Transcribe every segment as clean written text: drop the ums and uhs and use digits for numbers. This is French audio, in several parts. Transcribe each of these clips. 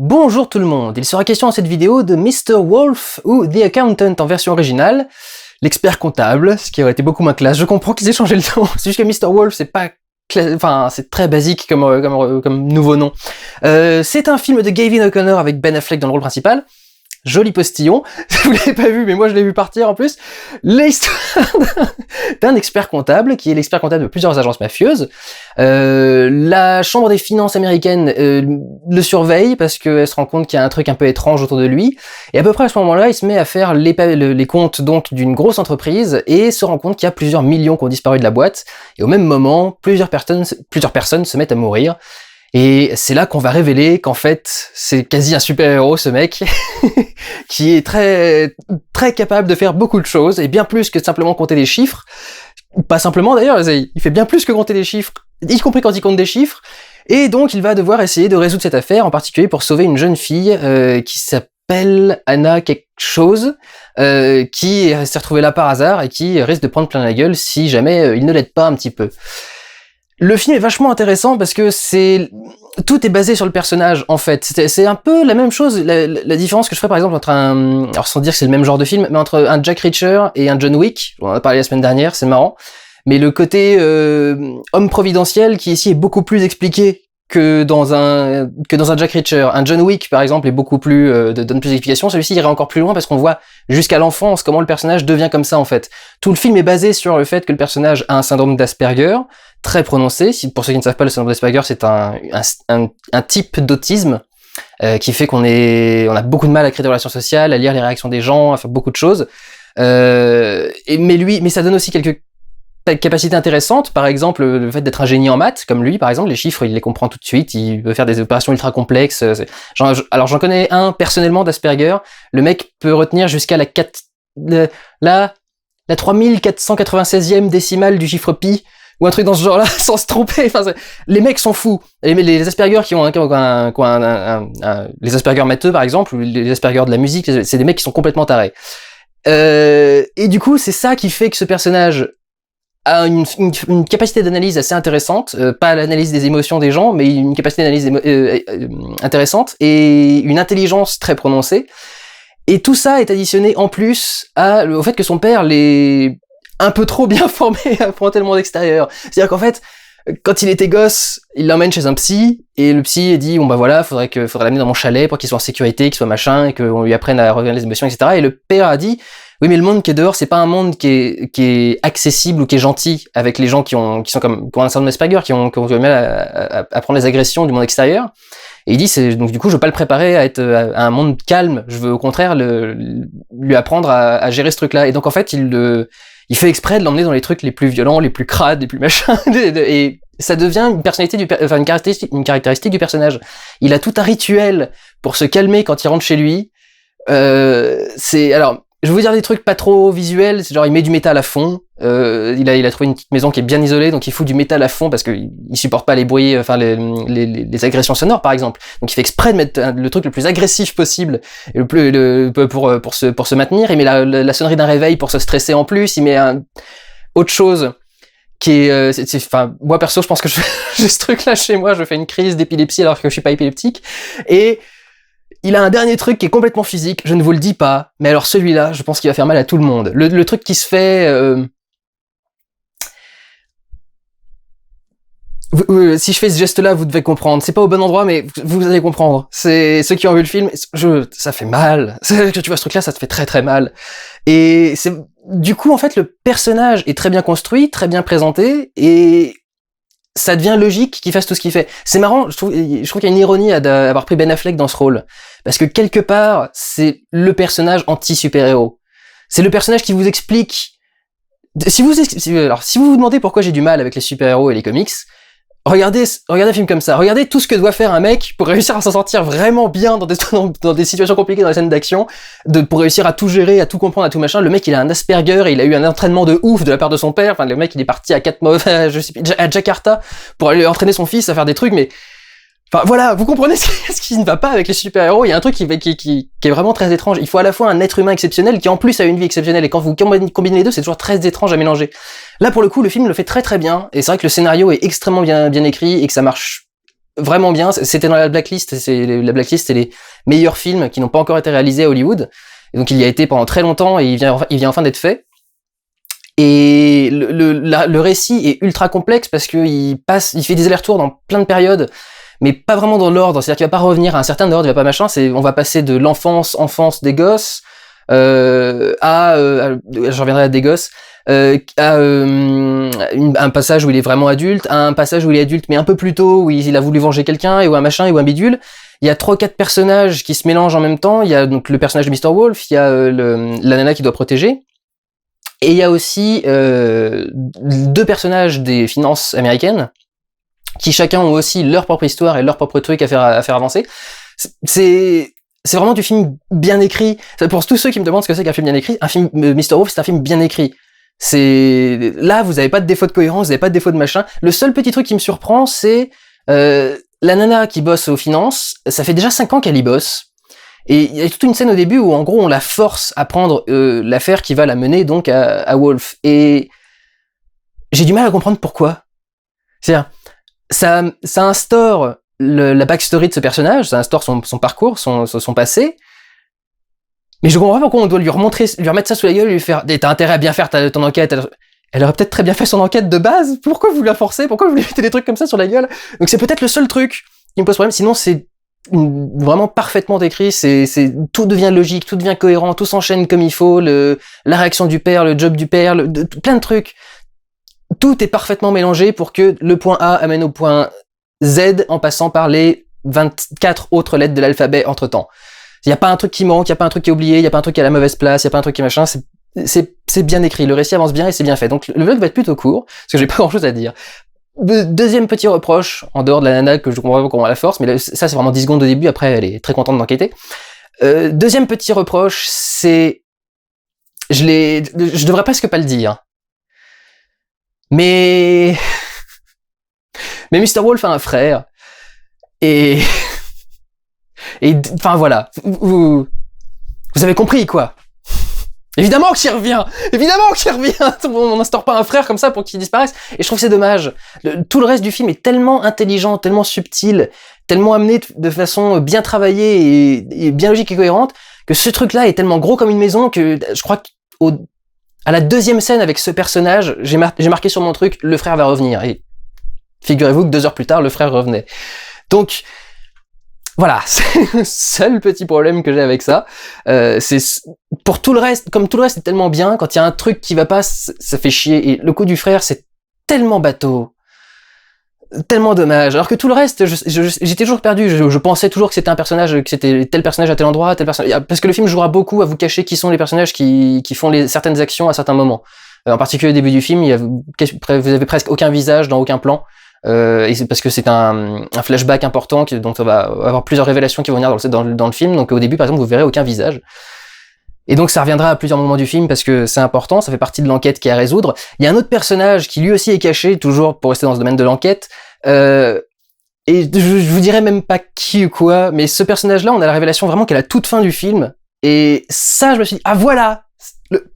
Bonjour tout le monde, il sera question dans cette vidéo de Mr. Wolf ou The Accountant en version originale, l'expert comptable, ce qui aurait été beaucoup moins classe. Je comprends qu'ils aient changé le nom, c'est juste que Mr. Wolf c'est pas enfin c'est très basique comme nouveau nom. C'est un film de Gavin O'Connor avec Ben Affleck dans le rôle principal. Joli postillon, vous l'avez pas vu mais moi je l'ai vu partir en plus. L'histoire d'un expert comptable qui est l'expert comptable de plusieurs agences mafieuses. La chambre des finances américaine le surveille parce qu'elle se rend compte qu'il y a un truc un peu étrange autour de lui. Et à peu près à ce moment-là, il se met à faire les comptes donc d'une grosse entreprise et se rend compte qu'il y a plusieurs millions qui ont disparu de la boîte. Et au même moment, plusieurs personnes se mettent à mourir. Et c'est là qu'on va révéler qu'en fait, c'est quasi un super-héros, ce mec, qui est très, très capable de faire beaucoup de choses, et bien plus que simplement compter des chiffres. Pas simplement d'ailleurs, il fait bien plus que compter des chiffres, y compris quand il compte des chiffres. Et donc, il va devoir essayer de résoudre cette affaire, en particulier pour sauver une jeune fille qui s'appelle Anna quelque chose, qui s'est retrouvée là par hasard et qui risque de prendre plein la gueule si jamais il ne l'aide pas un petit peu. Le film est vachement intéressant parce que tout est basé sur le personnage en fait. C'est un peu la même chose, la différence que je ferais par exemple entre alors sans dire que c'est le même genre de film, mais entre un Jack Reacher et un John Wick. On en a parlé la semaine dernière, c'est marrant. Mais le côté homme providentiel qui ici est beaucoup plus expliqué que dans un Jack Reacher. Un John Wick par exemple est beaucoup plus donne plus d'explications. Celui-ci irait encore plus loin parce qu'on voit jusqu'à l'enfance comment le personnage devient comme ça en fait. Tout le film est basé sur le fait que le personnage a un syndrome d'Asperger très prononcé. Pour ceux qui ne savent pas, le syndrome d'Asperger c'est un type d'autisme qui fait qu'on a beaucoup de mal à créer des relations sociales, à lire les réactions des gens, à faire beaucoup de choses. Mais ça donne aussi quelques capacités intéressantes, par exemple le fait d'être un génie en maths, comme lui par exemple, les chiffres il les comprend tout de suite, il peut faire des opérations ultra complexes. Alors j'en connais un personnellement d'Asperger, le mec peut retenir jusqu'à la 3496e décimale du chiffre pi, ou un truc dans ce genre-là, sans se tromper. Enfin, les mecs sont fous. Les Asperger les Asperger matheux par exemple, ou les Asperger de la musique, c'est des mecs qui sont complètement tarés. Et du coup c'est ça qui fait que ce personnage a une capacité d'analyse assez intéressante, pas l'analyse des émotions des gens, mais une capacité d'analyse intéressante et une intelligence très prononcée. Et tout ça est additionné en plus au fait que son père l'est un peu trop bien formé pour un tel monde extérieur. C'est-à-dire qu'en fait, quand il était gosse, il l'emmène chez un psy, et le psy dit, bon bah voilà, faudrait l'amener dans mon chalet pour qu'il soit en sécurité, qu'il soit machin, et qu'on lui apprenne à regarder les émotions, etc. Et le père a dit, oui mais le monde qui est dehors, c'est pas un monde qui est accessible ou qui est gentil avec les gens qui ont un syndrome d'Asperger, qui ont du mal à prendre les agressions du monde extérieur. Et il dit, donc du coup, je veux pas le préparer à un monde calme, je veux au contraire lui apprendre à gérer ce truc-là. Et donc en fait, il fait exprès de l'emmener dans les trucs les plus violents, les plus crades, les plus machins, et ça devient une caractéristique du personnage. Il a tout un rituel pour se calmer quand il rentre chez lui. Alors, je vais vous dire des trucs pas trop visuels, c'est genre il met du métal à fond, il a trouvé une petite maison qui est bien isolée, donc il fout du métal à fond parce qu'il supporte pas les bruits, les agressions sonores par exemple. Donc il fait exprès de mettre le truc le plus agressif possible pour se maintenir. Il met la sonnerie d'un réveil pour se stresser en plus, il met autre chose qui est moi perso je pense que j'ai ce truc là chez moi, je fais une crise d'épilepsie alors que je suis pas épileptique. Et il a un dernier truc qui est complètement physique, je ne vous le dis pas, mais alors celui-là, je pense qu'il va faire mal à tout le monde. Le truc qui se fait... si je fais ce geste-là, vous devez comprendre. C'est pas au bon endroit, mais vous allez comprendre. C'est ceux qui ont vu le film, ça fait mal. Que tu vois ce truc-là, ça te fait très très mal. Et du coup, en fait, le personnage est très bien construit, très bien présenté, et ça devient logique qu'il fasse tout ce qu'il fait. C'est marrant, je trouve qu'il y a une ironie à avoir pris Ben Affleck dans ce rôle. Parce que quelque part, c'est le personnage anti-super-héros. C'est le personnage qui vous explique... Si vous vous demandez pourquoi j'ai du mal avec les super-héros et les comics, regardez un film comme ça. Regardez tout ce que doit faire un mec pour réussir à s'en sortir vraiment bien dans des situations compliquées dans les scènes d'action, pour réussir à tout gérer, à tout comprendre, à tout machin. Le mec, il a un Asperger et il a eu un entraînement de ouf de la part de son père. Enfin, le mec, il est parti à Jakarta pour aller entraîner son fils à faire des trucs, mais... Enfin voilà, vous comprenez ce qui ne va pas avec les super-héros. Il y a un truc qui est vraiment très étrange. Il faut à la fois un être humain exceptionnel qui en plus a une vie exceptionnelle, et quand vous combinez les deux, c'est toujours très étrange à mélanger. Là pour le coup, le film le fait très très bien, et c'est vrai que le scénario est extrêmement bien écrit et que ça marche vraiment bien. C'était dans la blacklist. La blacklist, c'est les meilleurs films qui n'ont pas encore été réalisés à Hollywood. Et donc il y a été pendant très longtemps et il vient enfin d'être fait. Et le récit est ultra complexe parce que il fait des allers-retours dans plein de périodes, mais pas vraiment dans l'ordre. C'est-à-dire qu'il va pas revenir à un certain ordre, il va pas machin. On va passer de l'enfance des gosses je reviendrai à des gosses, un passage où il est vraiment adulte, à un passage où il est adulte mais un peu plus tôt, où il a voulu venger quelqu'un, et où un machin, et où un bidule. Il y a 3-4 personnages qui se mélangent en même temps. Il y a donc le personnage de Mr. Wolf, il y a la nana qui doit protéger, et il y a aussi 2 personnages des finances américaines, qui chacun ont aussi leur propre histoire et leur propre truc à faire avancer. C'est vraiment du film bien écrit. Pour tous ceux qui me demandent ce que c'est qu'un film bien écrit, un film Mr. Wolf, c'est un film bien écrit. Là, vous avez pas de défaut de cohérence, vous avez pas de défaut de machin. Le seul petit truc qui me surprend, c'est la nana qui bosse aux finances. Ça fait déjà 5 ans qu'elle y bosse. Et il y a toute une scène au début où, en gros, on la force à prendre l'affaire qui va la mener donc à Wolf. Et j'ai du mal à comprendre pourquoi. C'est-à-dire, ça instaure la backstory de ce personnage, ça instaure son parcours, son passé. Mais je comprends pas pourquoi on doit lui remettre ça sous la gueule et lui faire « T'as intérêt à bien faire ton enquête ». Elle aurait peut-être très bien fait son enquête de base. Pourquoi vous la forcez? Pourquoi vous lui mettez des trucs comme ça sur la gueule? Donc c'est peut-être le seul truc qui me pose problème. Sinon, c'est vraiment parfaitement écrit. Tout devient logique, tout devient cohérent, tout s'enchaîne comme il faut. La réaction du père, le job du père, plein de trucs. Tout est parfaitement mélangé pour que le point A amène au point Z en passant par les 24 autres lettres de l'alphabet entre-temps. Il y a pas un truc qui manque, il y a pas un truc qui est oublié, il y a pas un truc qui est à la mauvaise place, il y a pas un truc qui machin, c'est bien écrit, le récit avance bien et c'est bien fait. Donc le vlog va être plutôt court, parce que j'ai pas grand-chose à dire. Deuxième petit reproche, en dehors de la nana que je comprends pas comment elle la force, mais là, ça c'est vraiment 10 secondes au début, après elle est très contente d'enquêter. Deuxième petit reproche, c'est... Je devrais presque pas le dire. Mais Mr. Wolf a un frère, et enfin voilà, vous avez compris quoi. Évidemment qu'il revient, on n'instaure pas un frère comme ça pour qu'il disparaisse, et je trouve que c'est dommage. Tout le reste du film est tellement intelligent, tellement subtil, tellement amené de façon bien travaillée et bien logique et cohérente, que ce truc-là est tellement gros comme une maison que je crois à la deuxième scène avec ce personnage, j'ai marqué sur mon truc, le frère va revenir. Et figurez-vous que 2 heures plus tard, le frère revenait. Donc, voilà, c'est le seul petit problème que j'ai avec ça. Pour tout le reste, comme tout le reste est tellement bien, quand il y a un truc qui va pas, ça fait chier. Et le coup du frère, c'est tellement bateau. Tellement dommage. Alors que tout le reste, j'étais toujours perdu. Je pensais toujours que c'était un personnage, que c'était tel personnage à tel endroit, tel personnage. Parce que le film jouera beaucoup à vous cacher qui sont les personnages qui font certaines actions à certains moments. En particulier au début du film, vous avez presque aucun visage dans aucun plan. Et c'est parce que c'est un flashback important, donc on va avoir plusieurs révélations qui vont venir dans le film. Donc au début, par exemple, vous verrez aucun visage. Et donc ça reviendra à plusieurs moments du film parce que c'est important, ça fait partie de l'enquête qui est à résoudre. Il y a un autre personnage qui lui aussi est caché, toujours pour rester dans ce domaine de l'enquête. Et je vous dirais même pas qui ou quoi, mais ce personnage-là, on a la révélation vraiment qu'à la toute fin du film. Et ça, je me suis dit, ah voilà,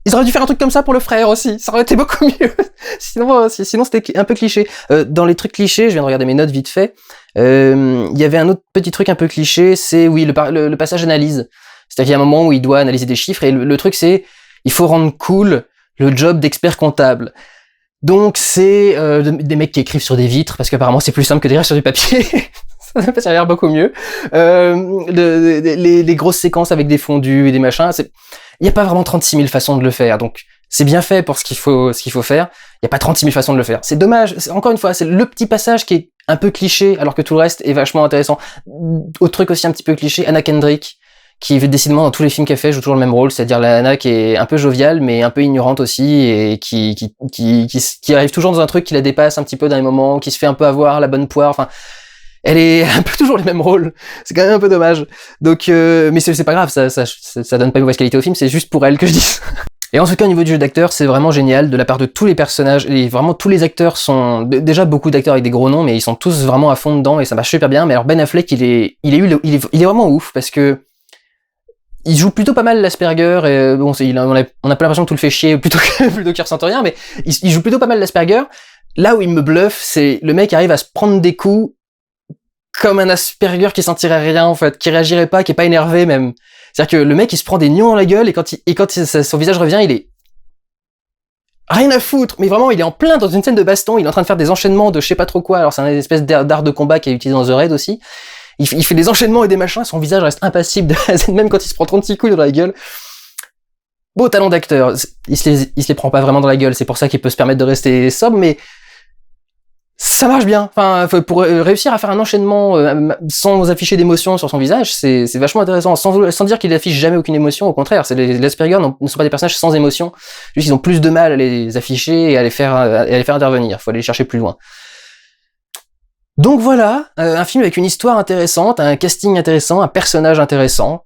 ils auraient dû faire un truc comme ça pour le frère aussi, ça aurait été beaucoup mieux. Sinon c'était un peu cliché. Dans les trucs clichés, je viens de regarder mes notes vite fait, il y avait un autre petit truc un peu cliché, c'est oui, le passage analyse. C'est-à-dire qu'il y a un moment où il doit analyser des chiffres, et le truc c'est, il faut rendre cool le job d'expert comptable. Donc c'est des mecs qui écrivent sur des vitres, parce qu'apparemment c'est plus simple que d'écrire sur du papier. Ça a l'air beaucoup mieux. Les grosses séquences avec des fondus et des machins, il n'y a pas vraiment 36 000 façons de le faire, donc c'est bien fait pour ce qu'il faut faire. Il n'y a pas 36 000 façons de le faire. C'est dommage. Encore une fois, c'est le petit passage qui est un peu cliché, alors que tout le reste est vachement intéressant. Autre truc aussi un petit peu cliché, Anna Kendrick, qui décidément dans tous les films qu'elle fait joue toujours le même rôle, c'est-à-dire la nana qui est un peu joviale mais un peu ignorante aussi, et qui arrive toujours dans un truc qui la dépasse un petit peu dans les moments, qui se fait un peu avoir la bonne poire, enfin elle est un peu toujours les mêmes rôles. C'est quand même un peu dommage. Donc mais c'est pas grave, ça donne pas une mauvaise qualité au film, c'est juste pour elle que je dis ça. Et en tout cas, au niveau du jeu d'acteur, c'est vraiment génial de la part de tous les personnages, et vraiment tous les acteurs sont déjà beaucoup d'acteurs avec des gros noms, mais ils sont tous vraiment à fond dedans et ça marche super bien. Mais alors Ben Affleck, il est vraiment ouf parce que il joue plutôt pas mal l'Asperger, et bon, on a pas l'impression que tout le fait chier plutôt qu'il ressente rien, mais il joue plutôt pas mal l'Asperger. Là où il me bluffe, c'est le mec arrive à se prendre des coups comme un Asperger qui sentirait rien, en fait, qui réagirait pas, qui est pas énervé même. C'est-à-dire que le mec, il se prend des nions dans la gueule, et quand son visage revient, il est rien à foutre, mais vraiment, il est en plein dans une scène de baston, il est en train de faire des enchaînements de je sais pas trop quoi, alors c'est une espèce d'art de combat qui est utilisé dans The Raid aussi. Il fait des enchaînements et des machins, son visage reste impassible de la scène, même quand il se prend 36 couilles dans la gueule. Beau talent d'acteur, il se les prend pas vraiment dans la gueule, c'est pour ça qu'il peut se permettre de rester sobre, mais ça marche bien. Enfin, pour réussir à faire un enchaînement sans afficher d'émotion sur son visage, c'est vachement intéressant. Sans dire qu'il affiche jamais aucune émotion, au contraire, les Asperger ne sont pas des personnages sans émotion. Juste, ils ont plus de mal à les afficher et à les faire intervenir. Faut aller les chercher plus loin. Donc voilà, un film avec une histoire intéressante, un casting intéressant, un personnage intéressant.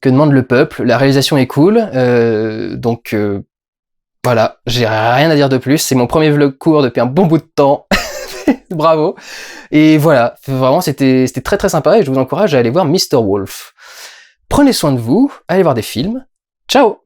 Que demande le peuple? La réalisation est cool, donc voilà, j'ai rien à dire de plus. C'est mon premier vlog court depuis un bon bout de temps. Bravo. Et voilà, vraiment c'était très très sympa et je vous encourage à aller voir Mr. Wolf. Prenez soin de vous, allez voir des films. Ciao!